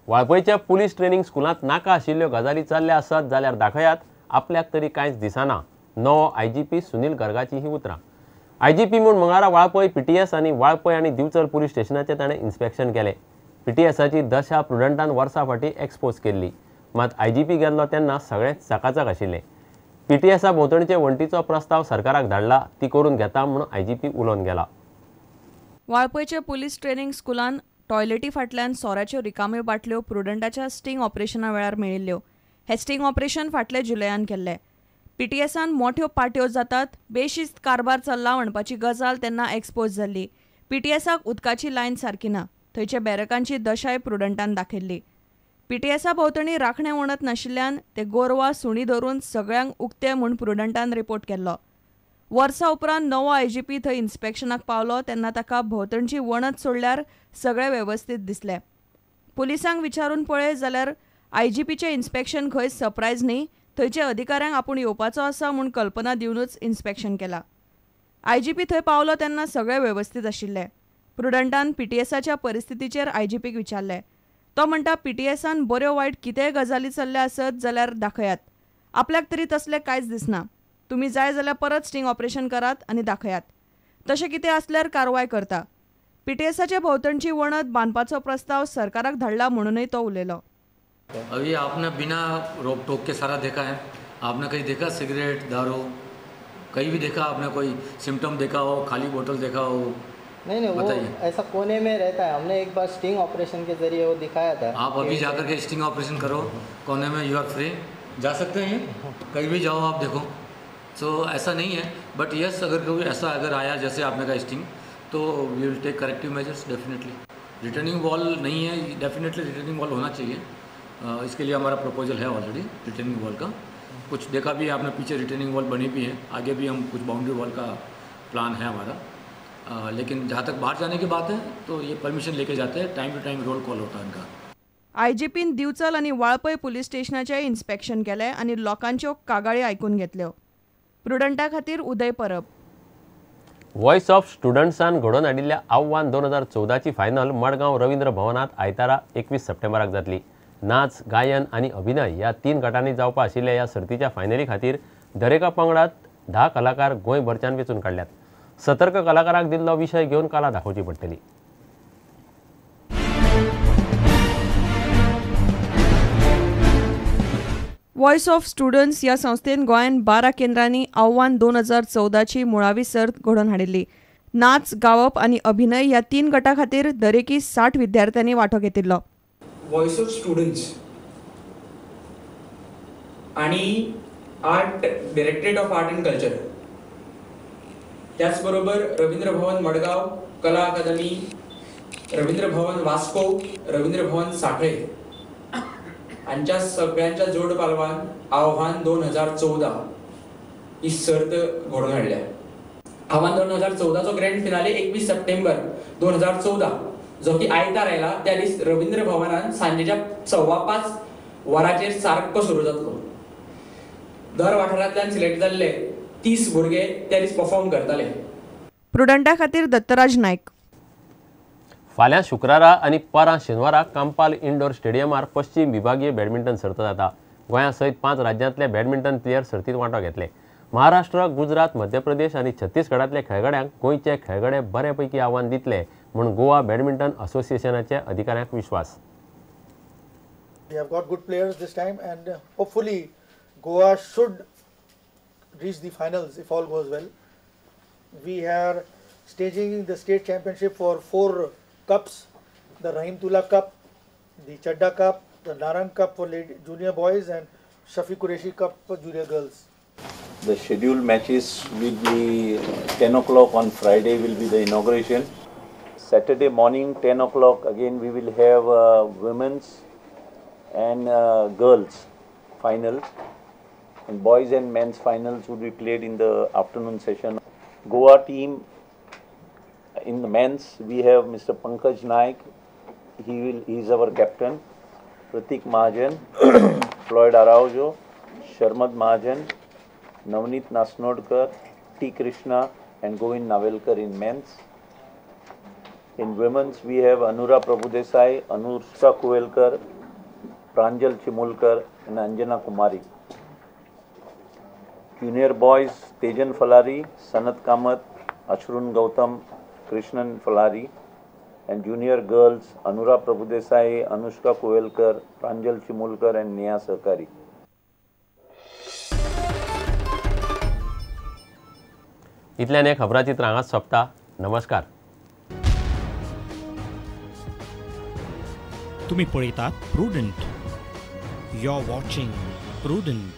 वाळपयच्या police training स्कुलांत नाका आशिल्ल्यो गजाली चल्ल्या आसत जाल्यार दाखयात, आपल्याक तरी कांयच दिसना. नवो IGP सुनील गर्गाची ही उतरां. IGP म्हूण मंगळारा वाळपय PTS आनी वाळपय आनी दिवचल पुलीस स्टेशनाचें ताणें इन्स्पेक्शन केलें. PTSची दशा प्रुडंटान वर्सां फाटीं एक्सपोज केल्ली. मात IGP गेल्लो तेन्ना सगळें चकाचक आशिल्लें. PTS भोंवतणचे वण्टीचो प्रस्ताव सरकाराक धाडला, ती करून घेता म्हूण IGP उलोवन गेला. वाळपयच्या पुलीस ट्रेनिंग स्कुलान टॉयलेटी फाटल्यान सोऱ्याच्यो रिकाम्यो बाटल्यो प्रुडंटाच्या स्टिंग ऑपरेशना वेळार मेळिल्ल्यो. हे स्टिंग ऑपरेशन फाटले जुलयान केल्लें. PTSन मोठ्यो पाट्यो जातात, बेशिस्त कारबार चल्ला म्हणपाची गजाल तेन्ना एक्सपोज जाल्ली. PTSक उदकाची लायन सारकी ना, थंयच्या बॅरकांची दशाय प्रुडंटान दाखयल्ली. PTS भोंवतणी राखणें वणत नाशिल्ल्यान ते गोरवां सुणी धरून सगळ्यांक उक्ते म्हूण प्रुडंटान रिपोर्ट केल्लो. वर्सां उपरांत नवो IGP थंय इन्स्पेक्शनाक पावलो तेन्ना ताका भोंवतणची वणत सोडल्यार सगळें वेवस्थीत दिसलें. पुलिसांक विचारून पळय जाल्यार IGPचें इन्स्पेक्शन खंय सरप्रायज न्ही, थंयच्या अधिकाऱ्यांक आपूण येवपाचो आसा म्हूण कल्पना दिवनूच इन्स्पेक्शन केलां. IGP थंय पावलो तेन्ना सगळें वेवस्थीत आशिल्लें. प्रुडंटान PTSच्या परिस्थितीचेर IGPक विचारलें. तो म्हणटा PTSन बऱ्यो वायट कितेंय गजाली चल्ल्या आसत जाल्यार दाखयात. आपल्याक तरी तसलें कांयच दिसना. तुमी जाय जाल्यार परत स्टिंग ऑपरेशन करात आनी दाखयात. तशें कितें आसल्यार कारवाय करता. PTSचे भोंवतणची वणत बांदपाचो प्रस्ताव सरकाराक धाडला म्हणूनय तो उलयलो. अभी आपने बिना रोक टोक के सारा देखा है. आपने कहीं देखा सिगरेट दारू कहीं भी देखा? आपने कोई सिम्टम देखा हो, खाली बोतल देखा हो? नहीं वो ऐसा कोने में रहता है. हमने एक बार स्टिंग ऑपरेशन के जरिए वो दिखाया था. आप अभी जाकर के स्टिंग ऑपरेशन करो कोने में, यू आर फ्री, जा सकते हैं, कहीं भी जाओ आप देखो. सो ऐसा नहीं है, बट यस अगर कोई ऐसा अगर आया जैसे आपने कहा स्टिंग, तो we will take corrective measures definitely. Returning wall नहीं है, डेफिनेटली रिटर्निंग वॉल होना चाहिए. इसके लिए हमारा प्रपोजल है ऑलरेडी रिटर्निंग वॉल का. कुछ देखा भी है आपने, पीछे रिटर्निंग वॉल बनी भी है, आगे भी हम कुछ बाउंड्री वॉल का प्लान है हमारा. लेकिन जहाँ तक बाहर जाने की बात है तो ये परमिशन लेके जाते हैं, time to time roll call होता है इनका. IGPन दिवचल आनी वाळपय पुलीस स्टेशनाचें इन्स्पेक्शन केलें आनी लोकांच्यो कागाळी आयकून घेतल्यो. प्रुडंटा खातीर उदय परब. व्हॉइस ऑफ स्टुडंट्सान घडोवन हाडिल्ल्या आव्हान 2014ची फायनल मडगांव रवींद्र भवनात आयतारा 21 सप्टेंबराक जातली. नाच, गायन आनी अभिनय ह्या 3 गटांनी जावपा आशिल्ल्या ह्या सर्तीच्या फायनली खातीर दरेका पंगडात 10 कलाकार गोंयभरच्यान वेंचून काडल्यात. सतर्क कलाकाराक दिल्लो विशय घेवन कला दाखोवची पडटली. व्हॉइस ऑफ स्टुडंट्स ह्या संस्थेन गोंयान 12 केंद्रांनी आव्हान 2014ची मुळावी सर्त घडोवन हाडिल्ली. नाच, गावप आनी अभिनय ह्या 3 गटां खातीर दरेकी 60 विद्यार्थ्यांनी वांटो घेतिल्लो. व्हॉइस ऑफ स्टुडंट्स आणि art directorate of art and culture, त्याचबरोबर रवींद्र भवन मडगाव, कला अकादमी, रवींद्र भवन वास्को, रवींद्र भवन साखळे हांच्या सगळ्यांच्या जोड पालवान आव्हान 2014 ही सर्त घडोवन हाडल्या. आव्हान 2014चो ग्रँड फिनाले 21 सप्टेंबर 2014 जो की आयतार आयला, त्या दीस रवींद्र भवनान सांजेच्या 4:15 वरांचेर सारको सुरू जातलो. दर वाठारांतल्यान सिलेक्ट जाल्ले 30 भुरगे त्या दीस परफॉर्म करताले. प्रुडंटा खातीर दत्तराज नायक. फाल्यां शुक्रारा आनी परां शेनवारा कांपाल इंडोर स्टेडियमार पश्चिम विभागीय बॅडमिंटन सर्त जाता. गोंया सयत 5 राज्यांतले बॅडमिंटन प्लेयर सर्तीत वांटो घेतले. महाराष्ट्र, गुजरात, मध्य प्रदेश आनी छत्तीसगडांतल्या खेळगड्यांक गोंयचे खेळगडे बऱ्यापैकी आव्हान दितले म्हूण गोवा बॅडमिंटन असोसिएशनाचे अधिकाऱ्यांक विश्वास. We have got good players this time and hopefully Goa should reach the finals if all goes well. We are staging the state championship for 4 cups: the Rahimtullah Cup, the Chadda Cup, the Narang Cup for junior boys and Shafiq Qureshi Cup for junior girls. The scheduled matches will be 10 o'clock on Friday will be the inauguration. Saturday morning 10 o'clock again we will have women's and girls finals, and boys and men's finals would be played in the afternoon session. Goa team in the men's we have Mr. Pankaj Naik, he is our captain. Pratik Mahajan, Floyd Araujo, Sharmad Mahajan, Navneet Nasnodkar, T. Krishna and Govind Navelkar in men's. In women's we have Anura Prabhudesai, Anushka Kuvelkar, Pranjal Chimulkar and Anjana Kumari. Junior boys Tejan Falari, Sanat Kamath, Ashrun Gautam, Krishnan Falari, and junior girls Anura Prabhudesai, Anushka Koelkar, Pranjal Chimulkar and Neha Sarkari. इतल्यान खबराचित्र हांगाच सोंपता. नमस्कार. तुम्ही पळयतात Prudent. You are watching prudent.